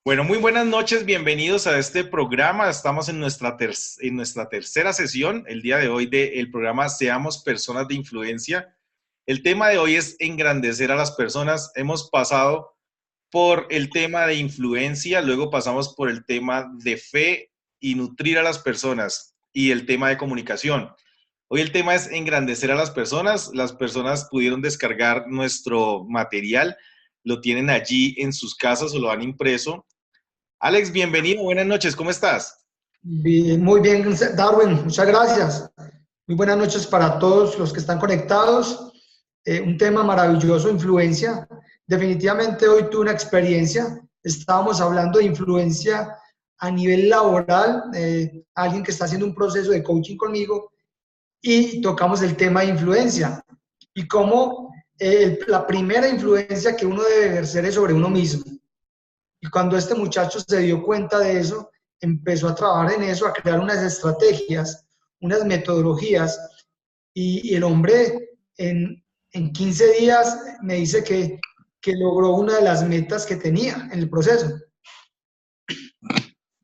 Bueno, muy buenas noches, bienvenidos a este programa. Estamos en nuestra tercera sesión, el día de hoy, del programa Seamos Personas de Influencia. El tema de hoy es engrandecer a las personas. Hemos pasado por el tema de influencia, luego pasamos por el tema de fe y nutrir a las personas y el tema de comunicación. Hoy el tema es engrandecer a las personas. Las personas pudieron descargar nuestro material, lo tienen allí en sus casas o lo han impreso. Alex, bienvenido, buenas noches, ¿cómo estás? Muy bien, Darwin, muchas gracias. Muy buenas noches para todos los que están conectados. Un tema maravilloso, influencia. Definitivamente hoy tuve una experiencia. Estábamos hablando de influencia a nivel laboral, alguien que está haciendo un proceso de coaching conmigo y tocamos el tema de influencia y cómo la primera influencia que uno debe ejercer es sobre uno mismo. Y cuando este muchacho se dio cuenta de eso, empezó a trabajar en eso, a crear unas estrategias, unas metodologías, y el hombre en 15 días me dice que logró una de las metas que tenía en el proceso.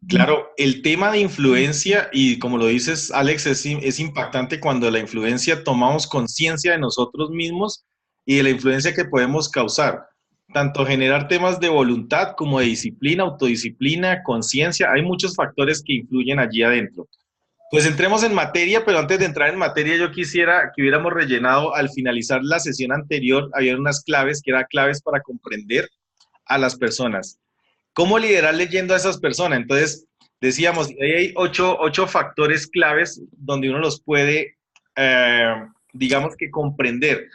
Claro, el tema de influencia, y como lo dices, Alex, es impactante cuando la influencia tomamos conciencia de nosotros mismos y de la influencia que podemos causar. Tanto generar temas de voluntad como de disciplina, autodisciplina, conciencia, hay muchos factores que influyen allí adentro. Pues entremos en materia, pero antes de entrar en materia, yo quisiera que hubiéramos rellenado al finalizar la sesión anterior, había unas claves que eran claves para comprender a las personas. ¿Cómo liderar leyendo a esas personas? Entonces, decíamos, ahí hay ocho factores claves donde uno los puede, digamos que comprender.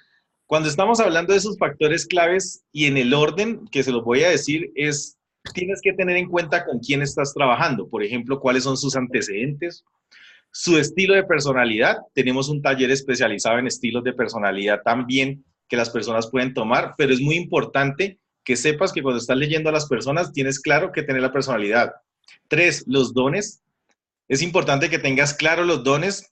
Cuando estamos hablando de esos factores claves y en el orden que se los voy a decir es, tienes que tener en cuenta con quién estás trabajando. Por ejemplo, cuáles son sus antecedentes, su estilo de personalidad. Tenemos un taller especializado en estilos de personalidad también que las personas pueden tomar, pero es muy importante que sepas que cuando estás leyendo a las personas tienes claro que tener la personalidad. 3, los dones. Es importante que tengas claro los dones.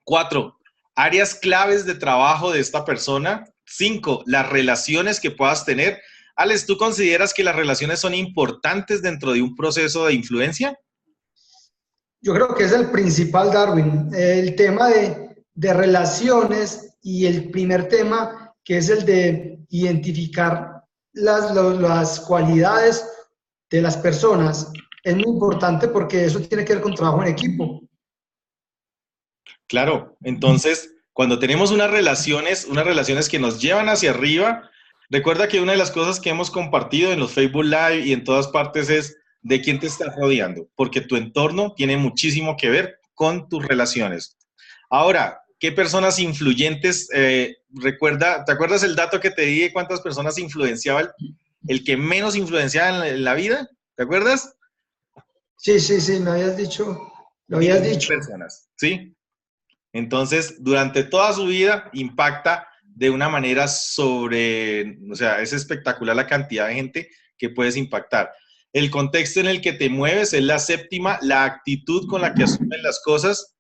4, áreas claves de trabajo de esta persona. 5, las relaciones que puedas tener. Alex, ¿tú consideras que las relaciones son importantes dentro de un proceso de influencia? Yo creo que es el principal, Darwin, el tema de relaciones y el primer tema que es el de identificar las cualidades de las personas. Es muy importante porque eso tiene que ver con trabajo en equipo. Claro, entonces, cuando tenemos unas relaciones que nos llevan hacia arriba, recuerda que una de las cosas que hemos compartido en los Facebook Live y en todas partes es de quién te estás rodeando, porque tu entorno tiene muchísimo que ver con tus relaciones. Ahora, ¿qué personas influyentes? ¿Te acuerdas el dato que te di de cuántas personas influenciaba el que menos influenciaba en la vida? ¿Te acuerdas? Sí, sí, sí, me habías dicho, lo habías 10.000 dicho. personas, ¿sí? Entonces, durante toda su vida impacta de una manera o sea, es espectacular la cantidad de gente que puedes impactar. El contexto en el que te mueves es la séptima, la actitud con la que asumen las cosas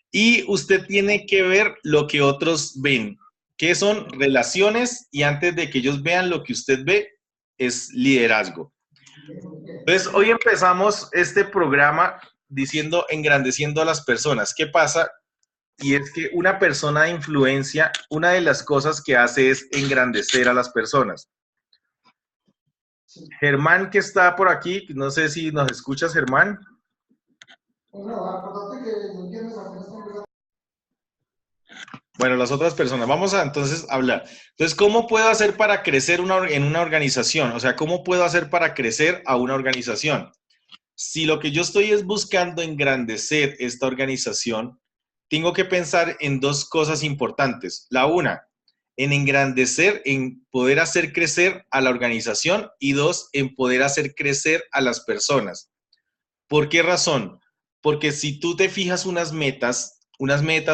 y usted tiene que ver lo que otros ven, que son relaciones y antes de que ellos vean lo que usted ve, es liderazgo. Entonces, hoy empezamos este programa diciendo engrandeciendo a las personas. ¿Qué pasa? Y es que una persona de influencia, una de las cosas que hace es engrandecer a las personas. Germán, que está por aquí, no sé si nos escuchas, Germán. Bueno, las otras personas, vamos a entonces hablar. Entonces, ¿cómo puedo hacer para crecer en una organización? O sea, ¿cómo puedo hacer para crecer a una organización? Si lo que yo estoy es buscando engrandecer esta organización, tengo que pensar en dos cosas importantes. La una, en engrandecer, en poder hacer crecer a la organización y dos, en poder hacer crecer a las personas. ¿Por qué razón? Porque si tú te fijas unas metas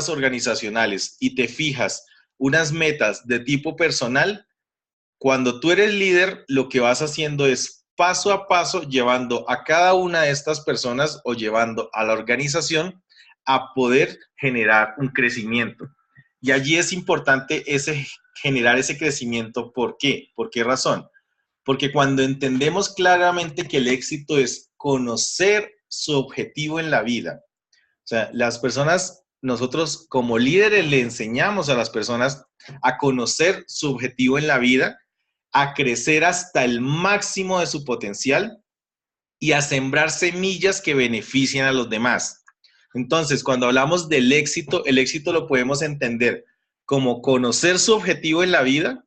organizacionales y te fijas unas metas de tipo personal, cuando tú eres líder, lo que vas haciendo es paso a paso llevando a cada una de estas personas o llevando a la organización a poder generar un crecimiento. Y allí es importante generar ese crecimiento. ¿Por qué? ¿Por qué razón? porque cuando entendemos claramente que el éxito es conocer su objetivo en la vida, o sea, las personas, nosotros como líderes le enseñamos a las personas a conocer su objetivo en la vida, a crecer hasta el máximo de su potencial y a sembrar semillas que beneficien a los demás. Entonces, cuando hablamos del éxito, el éxito lo podemos entender como conocer su objetivo en la vida,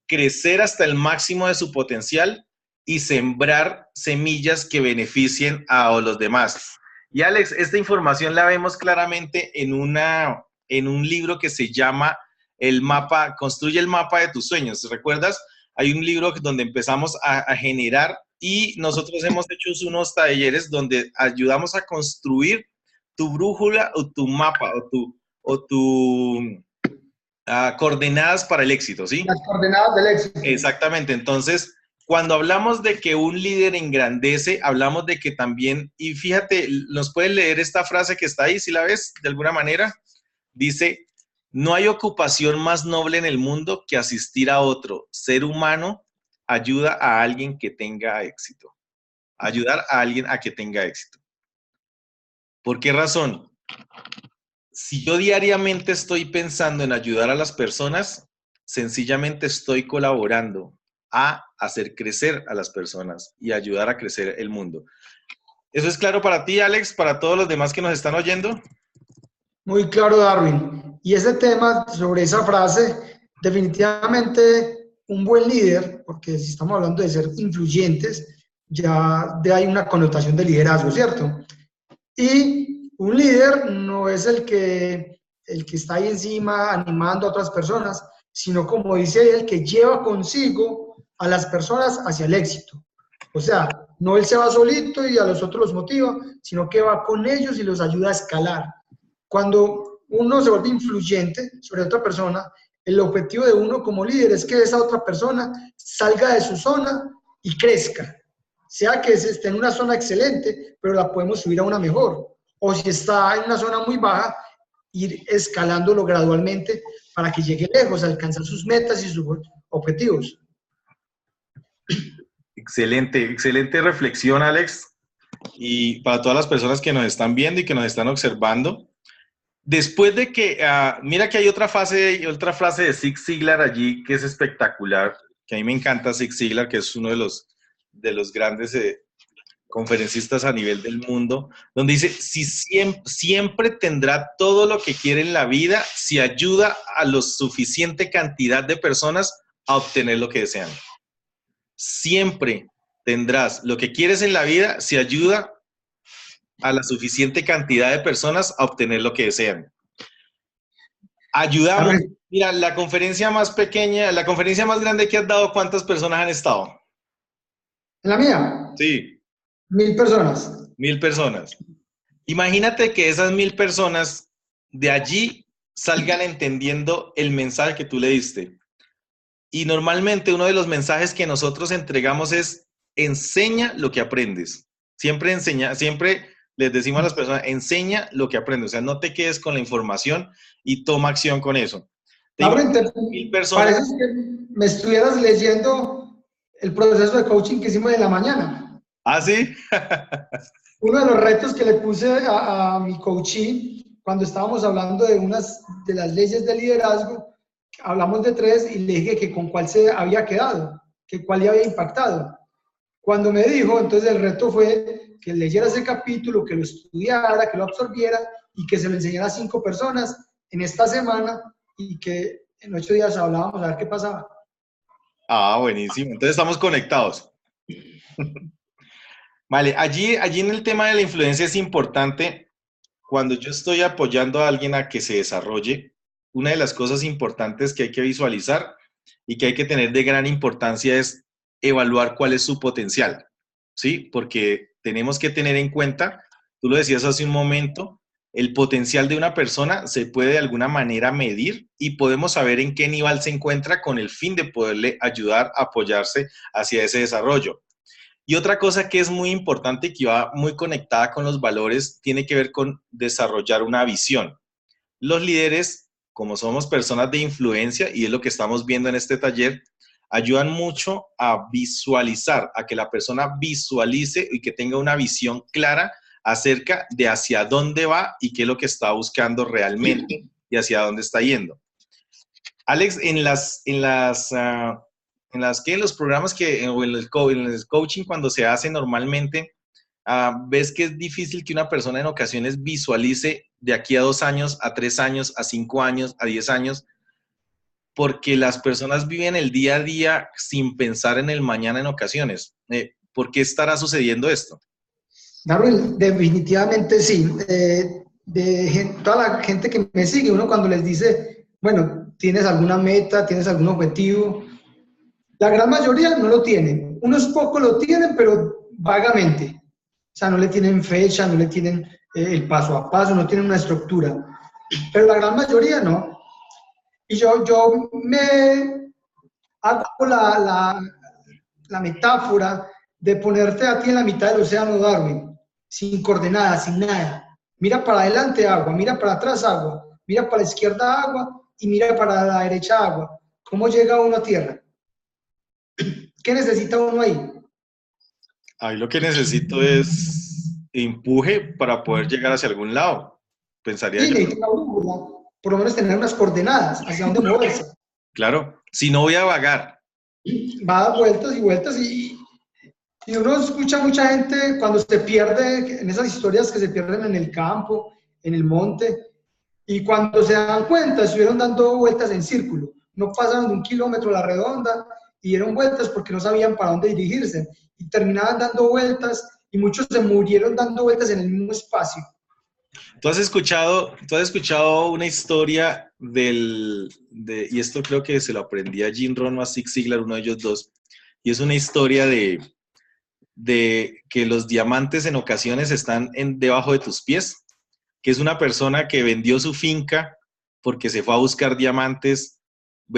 crecer hasta el máximo de su potencial y sembrar semillas que beneficien a los demás. Y Alex, esta información la vemos claramente en un libro que se llama El mapa, Construye el mapa de tus sueños. ¿Recuerdas? Hay un libro donde empezamos a generar y nosotros hemos hecho unos talleres donde ayudamos a construir tu brújula o tu mapa o tu coordenadas para el éxito, ¿sí? Las coordenadas del éxito. Exactamente. Entonces, cuando hablamos de que un líder engrandece, hablamos de que también, y fíjate, ¿nos puedes leer esta frase que está ahí, si la ves, de alguna manera? Dice, no hay ocupación más noble en el mundo que asistir a otro ser humano ayuda a alguien que tenga éxito. Ayudar a alguien a que tenga éxito. ¿Por qué razón? Si yo diariamente estoy pensando en ayudar a las personas, sencillamente estoy colaborando a hacer crecer a las personas y ayudar a crecer el mundo. ¿Eso es claro para ti, Alex? ¿Para todos los demás que nos están oyendo? Muy claro, Darwin. Y ese tema sobre esa frase, definitivamente un buen líder, porque si estamos hablando de ser influyentes, ya de ahí una connotación de liderazgo, ¿cierto? Y un líder no es el que está ahí encima animando a otras personas, sino como dice ahí, el que lleva consigo a las personas hacia el éxito. O sea, no él se va solito y a los otros los motiva, sino que va con ellos y los ayuda a escalar. Cuando uno se vuelve influyente sobre otra persona, el objetivo de uno como líder es que esa otra persona salga de su zona y crezca. Sea que esté en una zona excelente, pero la podemos subir a una mejor. O si está en una zona muy baja, ir escalándolo gradualmente para que llegue lejos, a alcanzar sus metas y sus objetivos. Excelente, excelente reflexión, Alex. Y para todas las personas que nos están viendo y que nos están observando, después de que, mira que hay otra frase de Zig Ziglar allí que es espectacular, que a mí me encanta Zig Ziglar, que es uno de los grandes conferencistas a nivel del mundo, donde dice, si siempre tendrá todo lo que quiere en la vida si ayuda a la suficiente cantidad de personas a obtener lo que desean. Siempre tendrás lo que quieres en la vida si ayuda a la suficiente cantidad de personas a obtener lo que desean. Ayudamos. Mira, la conferencia más pequeña, la conferencia más grande que has dado, ¿cuántas personas han estado? ¿En la mía? Sí. 1000 personas. 1000 personas. Imagínate que esas 1000 personas de allí salgan entendiendo el mensaje que tú le diste. Y normalmente uno de los mensajes que nosotros entregamos es enseña lo que aprendes. Siempre les decimos a las personas, enseña lo que aprendes. O sea, no te quedes con la información y toma acción con eso. Parece que me estuvieras leyendo el proceso de coaching que hicimos en la mañana. ¿Ah, sí? Uno de los retos que le puse a mi coachee cuando estábamos hablando de unas de las leyes de liderazgo, hablamos de 3 y le dije que con cuál se había quedado, que cuál le había impactado. Cuando me dijo, entonces el reto fue que leyera ese capítulo, que lo estudiara, que lo absorbiera y que se lo enseñara a 5 personas en esta semana y que en 8 días hablábamos a ver qué pasaba. Ah, buenísimo. Entonces estamos conectados. Vale, allí en el tema de la influencia es importante, cuando yo estoy apoyando a alguien a que se desarrolle, una de las cosas importantes que hay que visualizar y que hay que tener de gran importancia es evaluar cuál es su potencial, ¿sí? Porque tenemos que tener en cuenta, tú lo decías hace un momento, el potencial de una persona se puede de alguna manera medir y podemos saber en qué nivel se encuentra con el fin de poderle ayudar a apoyarse hacia ese desarrollo. Y otra cosa que es muy importante y que va muy conectada con los valores, tiene que ver con desarrollar una visión. Los líderes, como somos personas de influencia, y es lo que estamos viendo en este taller, ayudan mucho a visualizar, a que la persona visualice y que tenga una visión clara acerca de hacia dónde va y qué es lo que está buscando realmente y hacia dónde está yendo. Alex, en los programas o en el coaching, cuando se hace normalmente, ves que es difícil que una persona en ocasiones visualice de aquí a 2 años, a 3 años, a 5 años, a 10 años, porque las personas viven el día a día sin pensar en el mañana en ocasiones. ¿Por qué estará sucediendo esto? Darwin, definitivamente sí. Toda la gente que me sigue, uno cuando les dice, bueno, ¿tienes alguna meta? ¿Tienes algún objetivo? La gran mayoría no lo tienen. Unos pocos lo tienen, pero vagamente. O sea, no le tienen fecha, no le tienen el paso a paso, no tienen una estructura. Pero la gran mayoría no. Y yo me hago la metáfora de ponerte a ti en la mitad del océano, Darwin, sin coordenadas, sin nada. Mira para adelante agua, mira para atrás agua, mira para la izquierda agua y mira para la derecha agua. ¿Cómo llega uno a tierra? ¿Qué necesita uno ahí? Ahí lo que necesito es empuje para poder llegar hacia algún lado, pensaría Sí, yo. necesita una brújula, por lo menos tener unas coordenadas hacia dónde moverse. Claro, si no voy a vagar. Va a dar vueltas y vueltas y uno escucha a mucha gente cuando se pierde, en esas historias que se pierden en el campo, en el monte, y cuando se dan cuenta estuvieron dando vueltas en círculo, no pasaron de 1 kilómetro a la redonda y dieron vueltas porque no sabían para dónde dirigirse y terminaban dando vueltas y muchos se murieron dando vueltas en el mismo espacio. ¿Tú has escuchado una historia y esto creo que se lo aprendí a Jim Rohn o a Zig Ziglar, uno de ellos dos, y es una historia de que los diamantes en ocasiones están debajo de tus pies, que es una persona que vendió su finca porque se fue a buscar diamantes,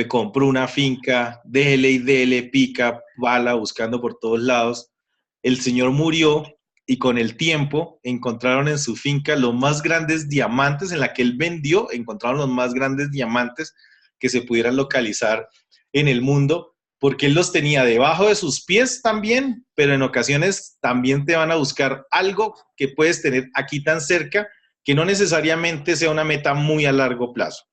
compró una finca, déjele y déjele, pica, bala, buscando por todos lados. El señor murió y con el tiempo encontraron en su finca los más grandes diamantes en la que él vendió, encontraron los más grandes diamantes que se pudieran localizar en el mundo, porque él los tenía debajo de sus pies también, pero en ocasiones también te van a buscar algo que puedes tener aquí tan cerca, que no necesariamente sea una meta muy a largo plazo.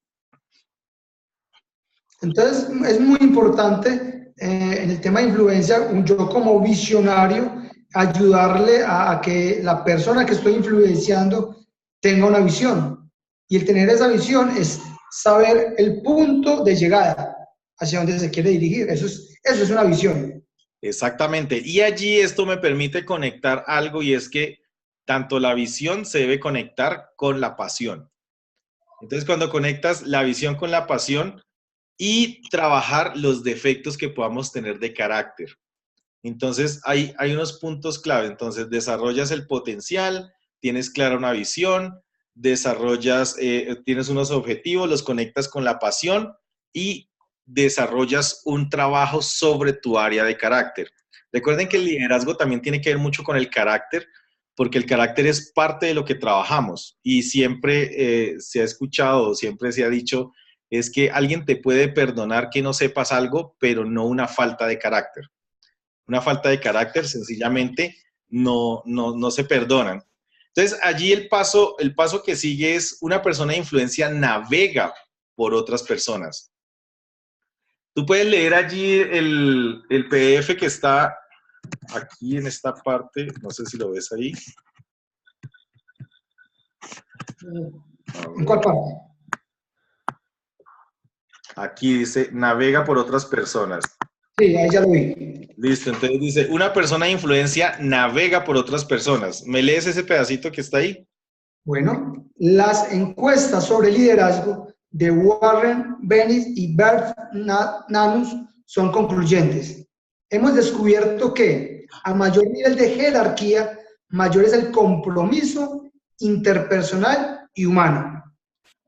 Entonces, es muy importante en el tema de influencia, yo como visionario, ayudarle a que la persona que estoy influenciando tenga una visión. Y el tener esa visión es saber el punto de llegada hacia donde se quiere dirigir. Eso es una visión. Exactamente. Y allí esto me permite conectar algo y es que tanto la visión se debe conectar con la pasión. Entonces, cuando conectas la visión con la pasión y trabajar los defectos que podamos tener de carácter. Entonces, hay unos puntos clave. Entonces, desarrollas el potencial, tienes clara una visión, tienes unos objetivos, los conectas con la pasión y desarrollas un trabajo sobre tu área de carácter. Recuerden que el liderazgo también tiene que ver mucho con el carácter, porque el carácter es parte de lo que trabajamos y siempre se ha escuchado, siempre se ha dicho, es que alguien te puede perdonar que no sepas algo, pero no una falta de carácter. Una falta de carácter sencillamente no se perdonan. Entonces, allí el paso que sigue es una persona de influencia navega por otras personas. Tú puedes leer allí el PDF que está aquí en esta parte, no sé si lo ves ahí. ¿En cuál parte? Aquí dice, navega por otras personas. Sí, ahí ya lo vi. Listo, entonces dice, una persona de influencia navega por otras personas. ¿Me lees ese pedacito que está ahí? Bueno, las encuestas sobre liderazgo de Warren Bennis y Bert Nanus son concluyentes. Hemos descubierto que a mayor nivel de jerarquía, mayor es el compromiso interpersonal y humano.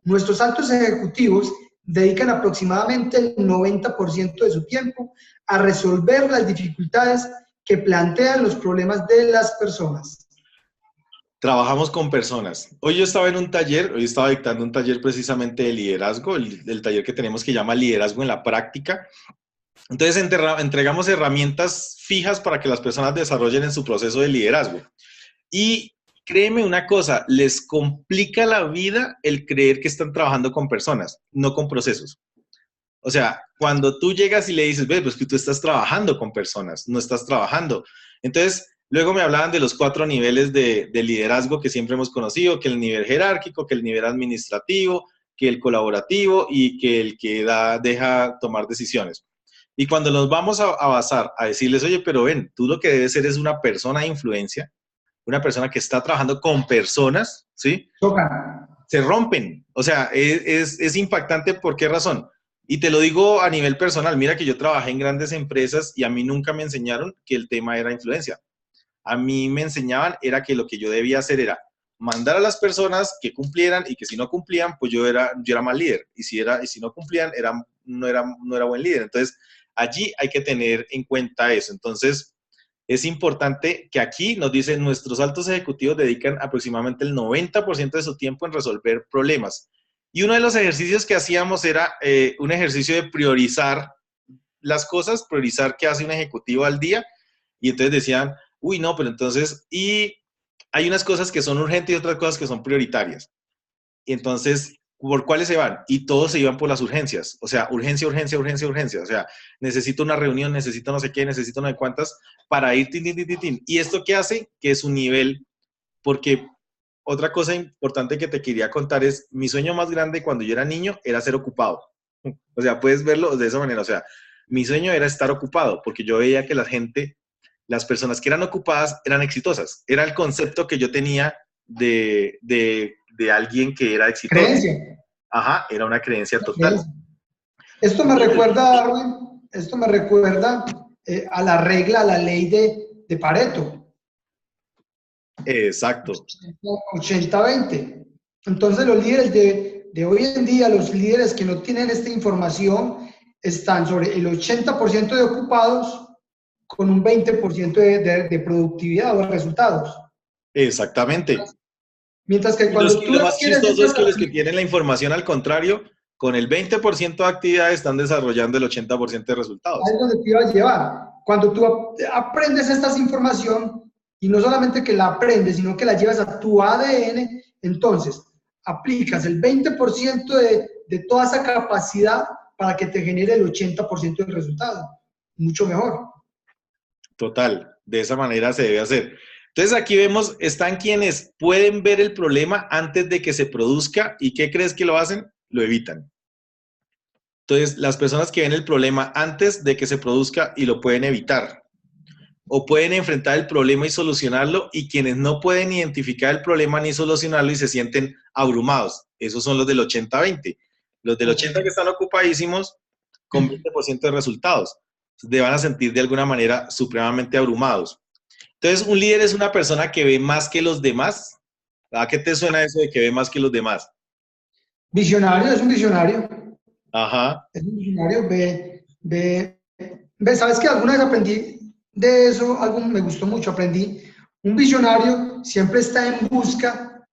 Nuestros altos ejecutivos dedican aproximadamente el 90% de su tiempo a resolver las dificultades que plantean los problemas de las personas. Trabajamos con personas. Hoy yo estaba en un taller, hoy estaba dictando un taller precisamente de liderazgo, el taller que tenemos que llama Liderazgo en la Práctica. Entonces entregamos herramientas fijas para que las personas desarrollen en su proceso de liderazgo. Y créeme una cosa, les complica la vida el creer que están trabajando con personas, no con procesos. O sea, cuando tú llegas y le dices, ve, pues que tú estás trabajando con personas, no estás trabajando. Entonces, luego me hablaban de los 4 niveles de liderazgo que siempre hemos conocido, que el nivel jerárquico, que el nivel administrativo, que el colaborativo y que el que deja tomar decisiones. Y cuando nos vamos a basar a decirles, oye, pero ven, tú lo que debes ser es una persona de influencia, una persona que está trabajando con personas, ¿sí? Toca. Se rompen. O sea, es impactante. ¿Por qué razón? Y te lo digo a nivel personal. Mira que yo trabajé en grandes empresas y a mí nunca me enseñaron que el tema era influencia. A mí me enseñaban era que lo que yo debía hacer era mandar a las personas que cumplieran y que si no cumplían, pues yo era mal líder. Y si no cumplían, no era buen líder. Entonces, allí hay que tener en cuenta eso. Entonces, es importante que aquí nos dicen, nuestros altos ejecutivos dedican aproximadamente el 90% de su tiempo en resolver problemas. Y uno de los ejercicios que hacíamos era un ejercicio de priorizar las cosas, priorizar qué hace un ejecutivo al día. Y entonces decían, uy, no, pero entonces, y hay unas cosas que son urgentes y otras cosas que son prioritarias. Y entonces, ¿por cuáles se van? Y todos se iban por las urgencias. O sea, urgencia, urgencia, urgencia, urgencia. O sea, necesito una reunión, necesito no sé qué, necesito no sé cuántas para ir, tin, tin, tin, tin, tin. ¿Y esto qué hace? Que es un nivel, porque otra cosa importante que te quería contar es, mi sueño más grande cuando yo era niño era ser ocupado. O sea, puedes verlo de esa manera. O sea, mi sueño era estar ocupado, porque yo veía que la gente, las personas que eran ocupadas eran exitosas. Era el concepto que yo tenía de alguien que era exitoso. Creencia. Ajá, era una creencia total. Creencia. Esto me recuerda, Darwin, esto me recuerda a la regla, a la ley de Pareto. Exacto. 80-20. Entonces los líderes de hoy en día, los líderes que no tienen esta información, están sobre el 80% de ocupados con un 20% de productividad o de resultados. Exactamente. Mientras que cuando tú lo más quieres chistoso es que los que tienen la información al contrario, con el 20% de actividad están desarrollando el 80% de resultados. Ahí es donde te iba a llevar. Cuando tú aprendes esta información, y no solamente que la aprendes, sino que la llevas a tu ADN, entonces aplicas el 20% de toda esa capacidad para que te genere el 80% del resultado. Mucho mejor. Total, de esa manera se debe hacer. Entonces aquí vemos, están quienes pueden ver el problema antes de que se produzca y ¿qué crees que lo hacen? Lo evitan. Entonces, las personas que ven el problema antes de que se produzca y lo pueden evitar. O pueden enfrentar el problema y solucionarlo y quienes no pueden identificar el problema ni solucionarlo y se sienten abrumados. Esos son los del 80-20. Los del 80 que están ocupadísimos con 20% de resultados. Se van a sentir de alguna manera supremamente abrumados. Entonces, un líder es una persona que ve más que los demás. ¿A qué te suena eso de que ve más que los demás? Visionario, es un visionario. Ajá. Es un visionario, ¿sabes qué? Alguna vez aprendí de eso, algo me gustó mucho, aprendí. Un visionario siempre está en busca,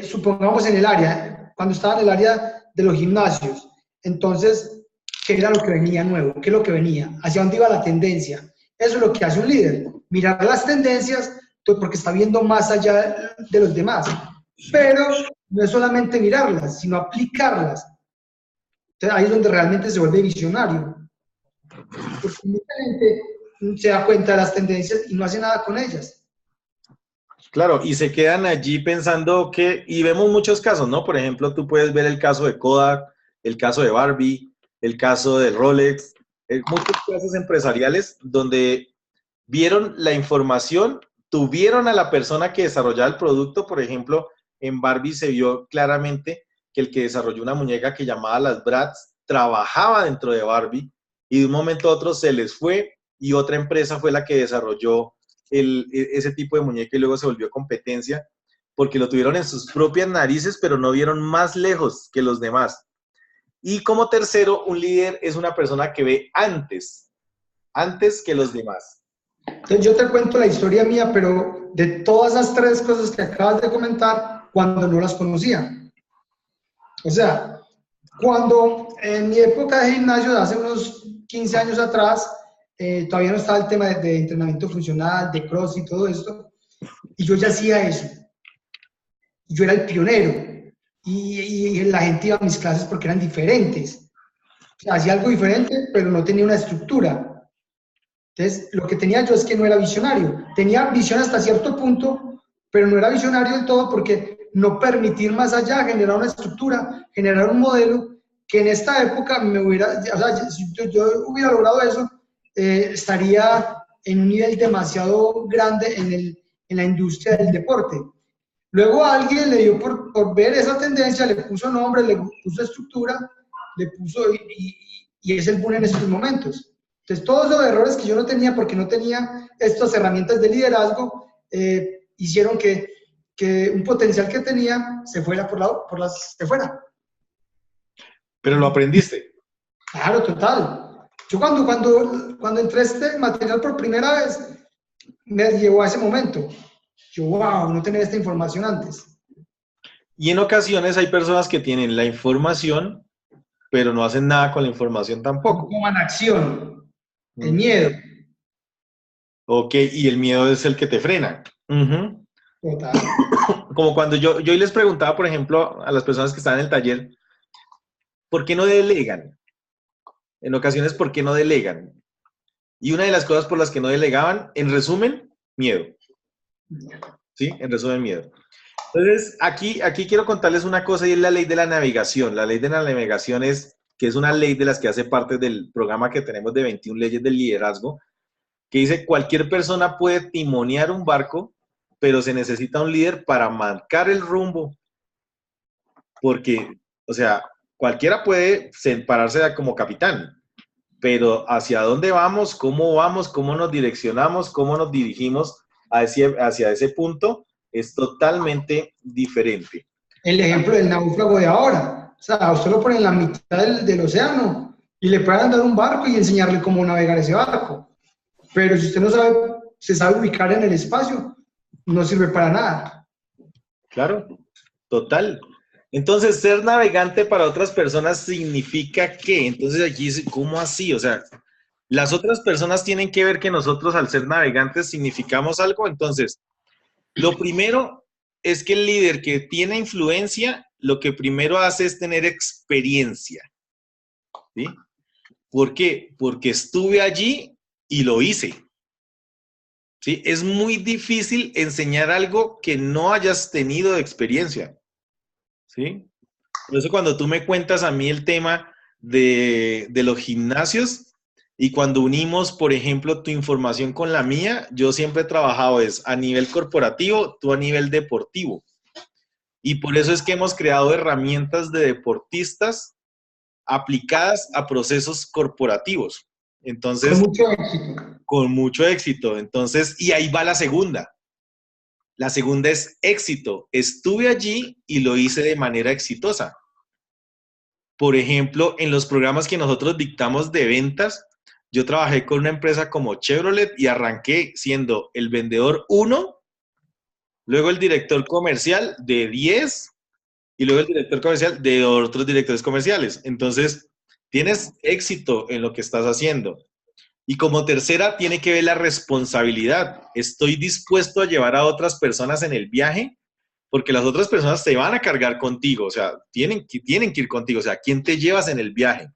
supongamos en el área, cuando estaba en el área de los gimnasios, entonces, ¿qué era lo que venía nuevo? ¿Qué es lo que venía? ¿Hacia dónde iba la tendencia? Eso es lo que hace un líder, mirar las tendencias, porque está viendo más allá de los demás. Pero no es solamente mirarlas, sino aplicarlas. Entonces, ahí es donde realmente se vuelve visionario. Porque mucha gente se da cuenta de las tendencias y no hace nada con ellas. Claro, y se quedan allí pensando que, y vemos muchos casos, ¿no? Por ejemplo, tú puedes ver el caso de Kodak, el caso de Barbie, el caso de Rolex, muchos casos empresariales donde vieron la información, tuvieron a la persona que desarrollaba el producto. Por ejemplo, en Barbie se vio claramente que el que desarrolló una muñeca que llamaba las Bratz trabajaba dentro de Barbie y de un momento a otro se les fue y otra empresa fue la que desarrolló ese tipo de muñeca y luego se volvió competencia porque lo tuvieron en sus propias narices, pero no vieron más lejos que los demás. Y como tercero, un líder es una persona que ve antes que los demás. Entonces yo te cuento la historia mía, pero de todas las 3 cosas que acabas de comentar, cuando no las conocía. O sea, cuando en mi época de gimnasio, hace unos 15 años atrás, todavía no estaba el tema de entrenamiento funcional, de cross y todo esto, y yo ya hacía eso. Yo era el pionero, y la gente iba a mis clases porque eran diferentes. O sea, hacía algo diferente, pero no tenía una estructura. Entonces, lo que tenía yo es que no era visionario. Tenía visión hasta cierto punto, pero no era visionario del todo porque no permitir más allá, generar una estructura, generar un modelo que en esta época me hubiera, o sea, si yo hubiera logrado eso, estaría en un nivel demasiado grande en la industria del deporte. Luego alguien le dio por ver esa tendencia, le puso nombre, le puso estructura, le puso, y es el boom en estos momentos. Entonces, todos los errores que yo no tenía porque no tenía estas herramientas de liderazgo, hicieron que un potencial que tenía se fuera se fuera. Pero lo aprendiste. Claro, total. Yo cuando entré a este material por primera vez, me llevó a ese momento. Yo, wow, no tenía esta información antes. Y en ocasiones hay personas que tienen la información, pero no hacen nada con la información tampoco. Toman acción, el miedo. Ok, y el miedo es el que te frena. Total. Como cuando yo les preguntaba, por ejemplo, a las personas que están en el taller, ¿por qué no delegan? En ocasiones, ¿por qué no delegan? Y una de las cosas por las que no delegaban, en resumen, miedo. ¿Sí? En resumen, miedo. Entonces, aquí quiero contarles una cosa y es la ley de la navegación. La ley de la navegación que es una ley de las que hace parte del programa que tenemos de 21 leyes del liderazgo, que dice, cualquier persona puede timonear un barco, pero se necesita un líder para marcar el rumbo. Porque, o sea, cualquiera puede pararse como capitán, pero hacia dónde vamos, cómo nos direccionamos, cómo nos dirigimos hacia ese punto, es totalmente diferente. El ejemplo del náufrago de ahora. O sea, usted lo pone en la mitad del océano y le pueden dar un barco y enseñarle cómo navegar ese barco. Pero si usted no se sabe ubicar en el espacio, no sirve para nada. Claro, total. Entonces, ser navegante para otras personas significa ¿qué? Entonces aquí dice, ¿cómo así? O sea, las otras personas tienen que ver que nosotros al ser navegantes significamos algo. Entonces, lo primero es que el líder que tiene influencia, lo que primero hace es tener experiencia. ¿Sí? ¿Por qué? Porque estuve allí y lo hice. ¿Sí? Es muy difícil enseñar algo que no hayas tenido de experiencia. ¿Sí? Por eso cuando tú me cuentas a mí el tema de los gimnasios y cuando unimos, por ejemplo, tu información con la mía, yo siempre he trabajado a nivel corporativo, tú a nivel deportivo. Y por eso es que hemos creado herramientas de deportistas aplicadas a procesos corporativos. Entonces, con mucho éxito. Con mucho éxito. Entonces, y ahí va la segunda. La segunda es éxito. Estuve allí y lo hice de manera exitosa. Por ejemplo, en los programas que nosotros dictamos de ventas, yo trabajé con una empresa como Chevrolet y arranqué siendo el vendedor 1, luego el director comercial de 10 y luego el director comercial de otros directores comerciales. Entonces, tienes éxito en lo que estás haciendo. Y como tercera, tiene que ver la responsabilidad. Estoy dispuesto a llevar a otras personas en el viaje, porque las otras personas te van a cargar contigo, o sea, tienen que ir contigo, o sea, ¿quién te llevas en el viaje?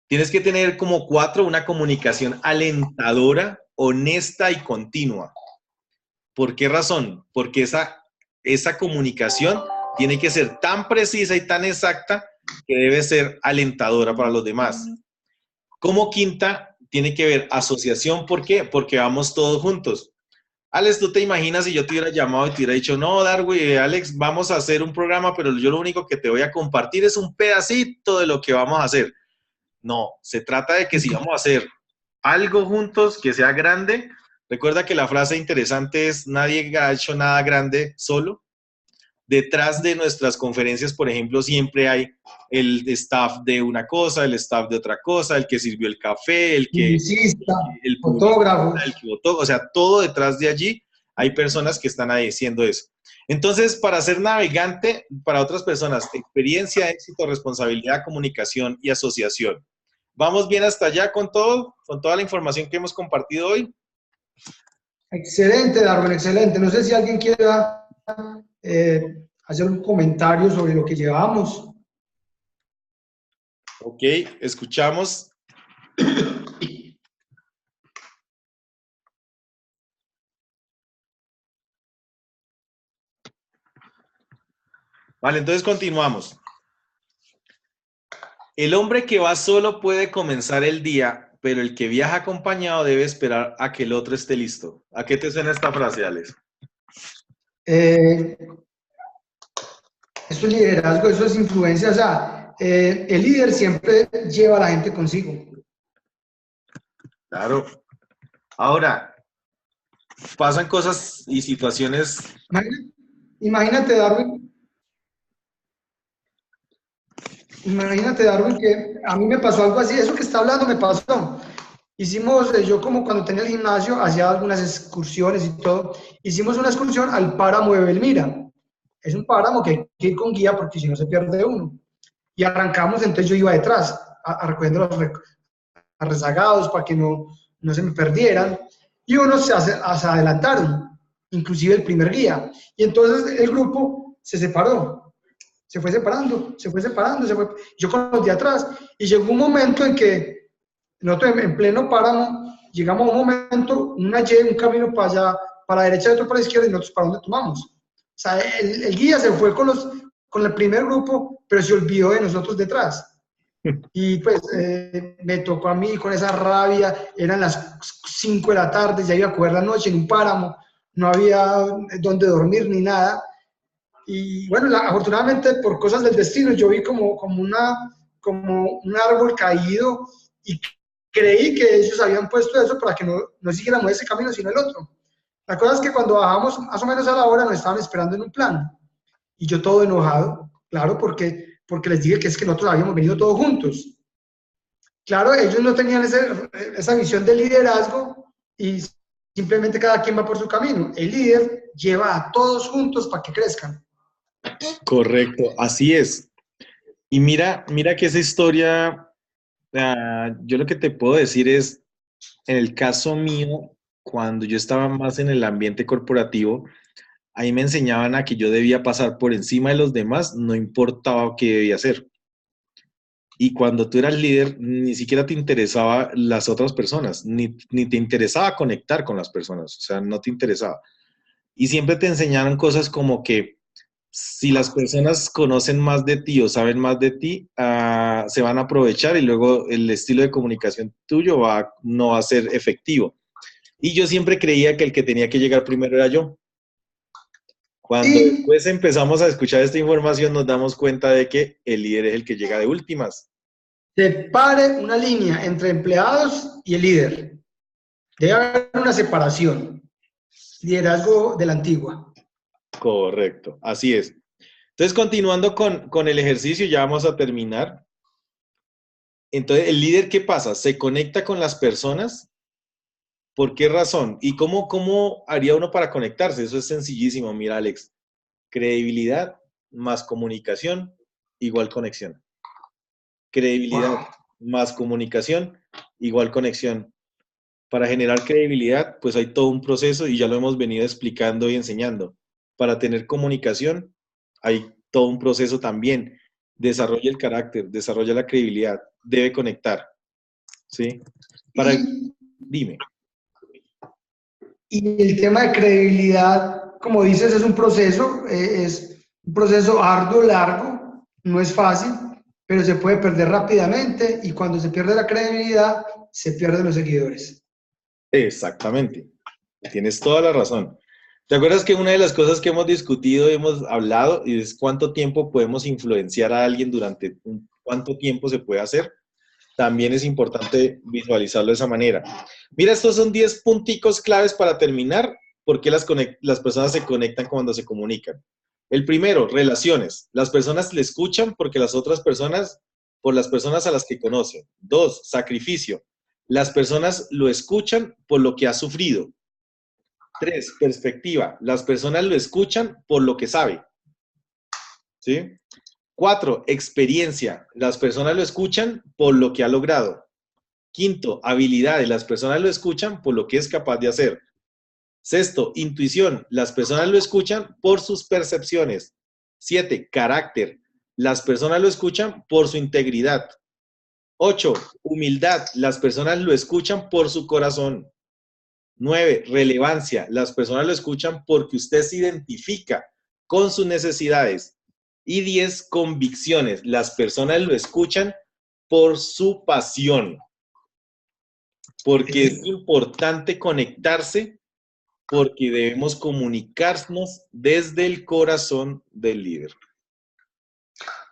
Tienes que tener como 4, una comunicación alentadora, honesta y continua. ¿Por qué razón? Porque esa comunicación tiene que ser tan precisa y tan exacta que debe ser alentadora para los demás. Como quinta, tiene que ver asociación. ¿Por qué? Porque vamos todos juntos. Alex, ¿tú te imaginas si yo te hubiera llamado y te hubiera dicho, no, Darwin, Alex, vamos a hacer un programa, pero yo lo único que te voy a compartir es un pedacito de lo que vamos a hacer? No, se trata de que si vamos a hacer algo juntos que sea grande, recuerda que la frase interesante es, nadie ha hecho nada grande solo. Detrás de nuestras conferencias, por ejemplo, siempre hay el staff de una cosa, el staff de otra cosa, el que sirvió el café, el fotógrafo, el que votó, o sea, todo detrás de allí hay personas que están ahí haciendo eso. Entonces, para ser navegante, para otras personas, experiencia, éxito, responsabilidad, comunicación y asociación. ¿Vamos bien hasta allá con todo? ¿Con toda la información que hemos compartido hoy? Excelente, Darwin, excelente. No sé si alguien quiera hacer un comentario sobre lo que llevamos. Ok, escuchamos. Vale, entonces continuamos. El hombre que va solo puede comenzar el día, pero el que viaja acompañado debe esperar a que el otro esté listo. ¿A qué te suena esta frase, Alex? Eso es liderazgo, eso es influencia. O sea, el líder siempre lleva a la gente consigo. Claro. Ahora, pasan cosas y situaciones. Imagínate, Darwin. Imagínate, Darwin, que a mí me pasó algo así, eso que está hablando me pasó. Hicimos, yo como cuando tenía el gimnasio, hacía algunas excursiones y todo. Hicimos una excursión al páramo de Belmira. Es un páramo que hay que ir con guía porque si no se pierde uno. Y arrancamos, entonces yo iba detrás, recogiendo los rezagados para que no se me perdieran. Y unos se adelantaron, inclusive el primer guía. Y entonces el grupo se separó. Se fue separando, se fue separando, se fue. Yo con los de atrás. Y llegó un momento en que nosotros en pleno páramo, llegamos a un momento, una Y, un camino para allá, para la derecha y otro para la izquierda, y nosotros para dónde tomamos. O sea, el guía se fue con el primer grupo, pero se olvidó de nosotros detrás. Y pues me tocó a mí con esa rabia, eran las 5 de la tarde, ya iba a coger la noche en un páramo, no había donde dormir ni nada. Y bueno, afortunadamente por cosas del destino, yo vi como un árbol caído y creí que ellos habían puesto eso para que no siguiéramos ese camino, sino el otro. La cosa es que cuando bajamos más o menos a la hora nos estaban esperando en un plan. Y yo todo enojado, claro, porque les dije que es que nosotros habíamos venido todos juntos. Claro, ellos no tenían esa visión de liderazgo y simplemente cada quien va por su camino. El líder lleva a todos juntos para que crezcan. Correcto, así es. Y mira que esa historia, yo lo que te puedo decir es, en el caso mío, cuando yo estaba más en el ambiente corporativo, ahí me enseñaban a que yo debía pasar por encima de los demás, no importaba qué debía hacer. Y cuando tú eras líder, ni siquiera te interesaba las otras personas, ni te interesaba conectar con las personas, o sea, no te interesaba. Y siempre te enseñaron cosas como que si las personas conocen más de ti o saben más de ti, se van a aprovechar y luego el estilo de comunicación tuyo no va a ser efectivo. Y yo siempre creía que el que tenía que llegar primero era yo. Cuando Y después empezamos a escuchar esta información, nos damos cuenta de que el líder es el que llega de últimas. separe una línea entre empleados y el líder. Debe haber una separación. Liderazgo de la antigua. Correcto, así es. Entonces, continuando con el ejercicio, ya vamos a terminar. Entonces, ¿el líder qué pasa? ¿Se conecta con las personas? ¿Por qué razón? ¿Y cómo haría uno para conectarse? Eso es sencillísimo. Mira, Alex, credibilidad más comunicación igual conexión. Credibilidad más comunicación igual conexión. Para generar credibilidad, pues hay todo un proceso y ya lo hemos venido explicando y enseñando. Para tener comunicación, hay todo un proceso también. Desarrolla el carácter, desarrolla la credibilidad, debe conectar. ¿Sí? Dime. Y el tema de credibilidad, como dices, es un proceso arduo, largo, no es fácil, pero se puede perder rápidamente y cuando se pierde la credibilidad, se pierden los seguidores. Exactamente. Tienes toda la razón. ¿Te acuerdas que una de las cosas que hemos discutido, hemos hablado, es cuánto tiempo podemos influenciar a alguien cuánto tiempo se puede hacer? También es importante visualizarlo de esa manera. Mira, estos son 10 punticos claves para terminar. ¿Por qué las personas se conectan cuando se comunican? El primero, relaciones. Las personas le escuchan porque por las personas a las que conocen. 2, sacrificio. Las personas lo escuchan por lo que ha sufrido. 3, perspectiva. Las personas lo escuchan por lo que sabe. ¿Sí? 4, experiencia. Las personas lo escuchan por lo que ha logrado. Quinto, habilidades. Las personas lo escuchan por lo que es capaz de hacer. Sexto, intuición. Las personas lo escuchan por sus percepciones. 7, carácter. Las personas lo escuchan por su integridad. 8, humildad. Las personas lo escuchan por su corazón. 9, relevancia. Las personas lo escuchan porque usted se identifica con sus necesidades. Y 10, convicciones. Las personas lo escuchan por su pasión. Porque es importante conectarse, porque debemos comunicarnos desde el corazón del líder.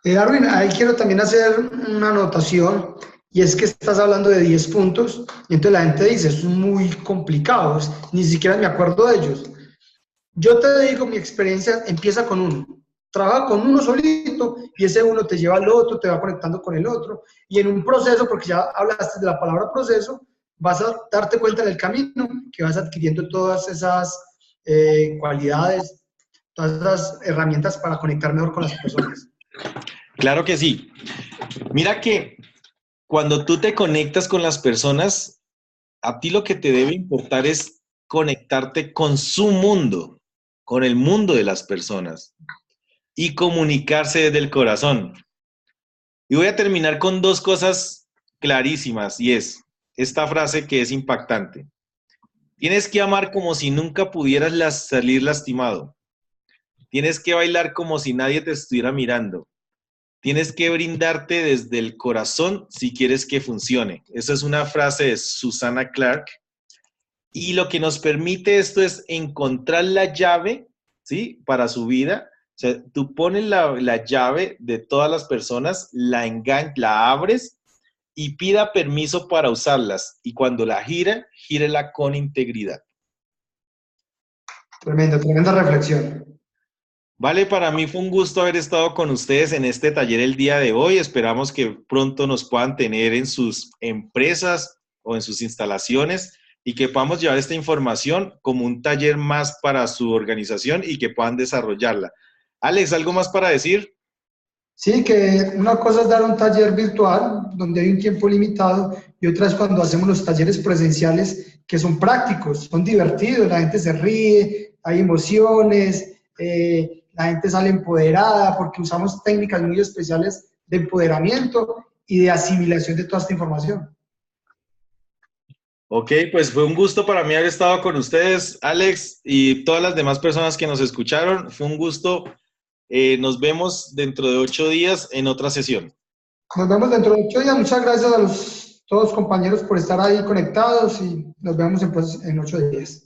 Darwin, ahí quiero también hacer una anotación, y es que estás hablando de 10 puntos, y entonces la gente dice, es muy complicado, ni siquiera me acuerdo de ellos. Yo te digo, mi experiencia empieza con uno. Trabaja con uno solito y ese uno te lleva al otro, te va conectando con el otro. Y en un proceso, porque ya hablaste de la palabra proceso, vas a darte cuenta en el camino que vas adquiriendo todas esas cualidades, todas esas herramientas para conectar mejor con las personas. Claro que sí. Mira que cuando tú te conectas con las personas, a ti lo que te debe importar es conectarte con su mundo, con el mundo de las personas y comunicarse desde el corazón. Y voy a terminar con dos cosas clarísimas y es esta frase que es impactante. Tienes que amar como si nunca pudieras salir lastimado. Tienes que bailar como si nadie te estuviera mirando. Tienes que brindarte desde el corazón si quieres que funcione. Esa es una frase de Susanna Clark. Y lo que nos permite esto es encontrar la llave, ¿sí? Para su vida. O sea, tú pones la llave de todas las personas, la abres y pida permiso para usarlas. Y cuando la gírela con integridad. Tremenda reflexión. Vale, para mí fue un gusto haber estado con ustedes en este taller el día de hoy. Esperamos que pronto nos puedan tener en sus empresas o en sus instalaciones y que podamos llevar esta información como un taller más para su organización y que puedan desarrollarla. Alex, ¿algo más para decir? Sí, que una cosa es dar un taller virtual donde hay un tiempo limitado y otra es cuando hacemos los talleres presenciales que son prácticos, son divertidos, la gente se ríe, hay emociones, la gente sale empoderada porque usamos técnicas muy especiales de empoderamiento y de asimilación de toda esta información. Ok, pues fue un gusto para mí haber estado con ustedes, Alex, y todas las demás personas que nos escucharon. Fue un gusto. Nos vemos dentro de 8 días en otra sesión. Nos vemos dentro de 8 días. Muchas gracias a todos los compañeros por estar ahí conectados y nos vemos en 8 días.